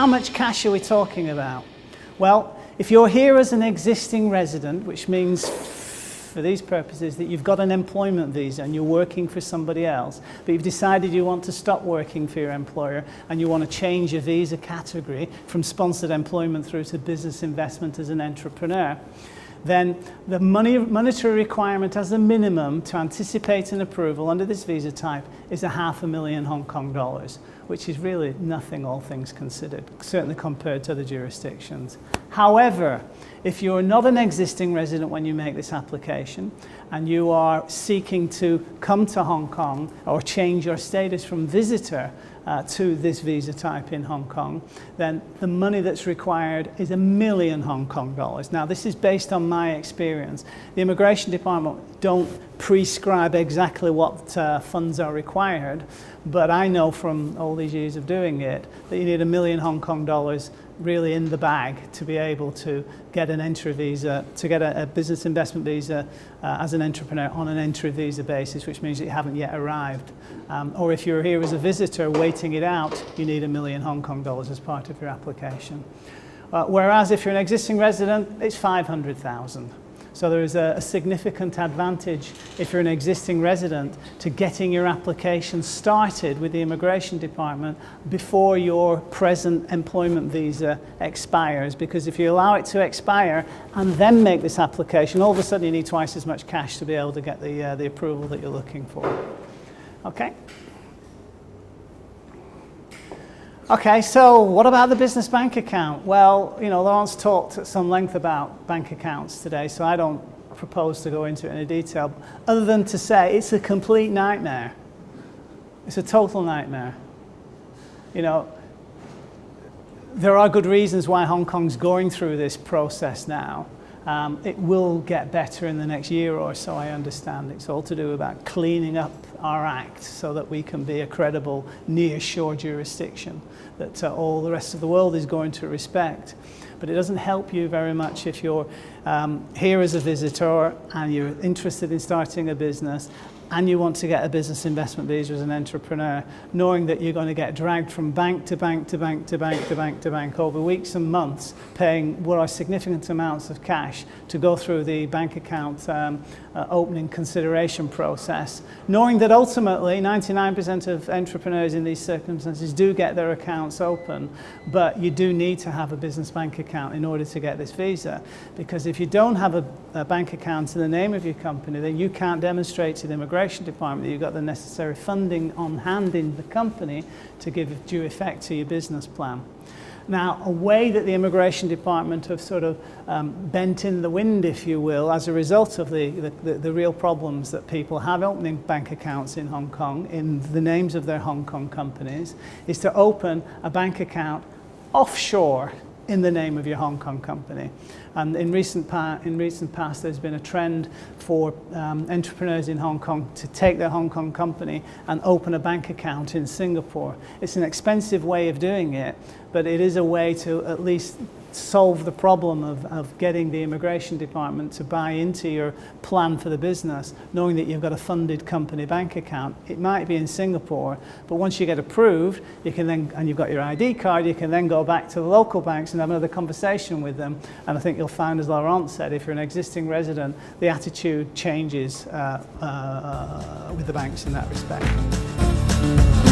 much cash are we talking about? Well, if you're here as an existing resident, which means for these purposes that you've got an employment visa and you're working for somebody else, but you've decided you want to stop working for your employer and you want to change your visa category from sponsored employment through to business investment as an entrepreneur, then the monetary requirement as a minimum to anticipate an approval under this visa type is $500,000 Hong Kong dollars, which is really nothing, all things considered, certainly compared to other jurisdictions. However, if you're not an existing resident when you make this application and you are seeking to come to Hong Kong or change your status from visitor to this visa type in Hong Kong, then the money that's required is $1 million Hong Kong dollars. Now, this is based on my experience. The Immigration Department don't prescribe exactly what funds are required, but I know from all these years of doing it that you need $1 million Hong Kong dollars really in the bag to be able to get an entry visa, to get a business investment visa as an entrepreneur on an entry visa basis, which means that you haven't yet arrived. Or if you're here as a visitor waiting it out, you need $1 million Hong Kong dollars as part of your application. Whereas if you're an existing resident, it's 500,000. So there is a significant advantage if you're an existing resident to getting your application started with the Immigration Department before your present employment visa expires, because if you allow it to expire and then make this application, all of a sudden you need twice as much cash to be able to get the approval that you're looking for. Okay? Okay, so what about the business bank account? Well, you know, Laurence talked at some length about bank accounts today, so I don't propose to go into it in detail, other than to say it's a complete nightmare. It's a total nightmare. You know, there are good reasons why Hong Kong's going through this process now. It will get better in the next year or so, I understand. It's all to do about cleaning up our act so that we can be a credible near-shore jurisdiction that all the rest of the world is going to respect. But it doesn't help you very much if you're here as a visitor and you're interested in starting a business and you want to get a business investment visa as an entrepreneur, knowing that you're going to get dragged from bank to bank to bank to bank to bank to bank over weeks and months, paying what are significant amounts of cash to go through the bank account opening consideration process, knowing that ultimately 99% of entrepreneurs in these circumstances do get their accounts open, but you do need to have a business bank account in order to get this visa, because if you don't have a bank account in the name of your company, then you can't demonstrate to the Immigration Department that you've got the necessary funding on hand in the company to give due effect to your business plan. Now, a way that the Immigration Department have sort of bent in the wind, if you will, as a result of the real problems that people have opening bank accounts in Hong Kong in the names of their Hong Kong companies, is to open a bank account offshore in the name of your Hong Kong company. And in recent past, there's been a trend for entrepreneurs in Hong Kong to take their Hong Kong company and open a bank account in Singapore. It's an expensive way of doing it, but it is a way to at least solve the problem of getting the Immigration Department to buy into your plan for the business, knowing that you've got a funded company bank account. It might be in Singapore, but once you get approved, you can then, and you've got your ID card, you can then go back to the local banks and have another conversation with them. And I think you'll find, as Laurence said, if you're an existing resident, the attitude changes with the banks in that respect.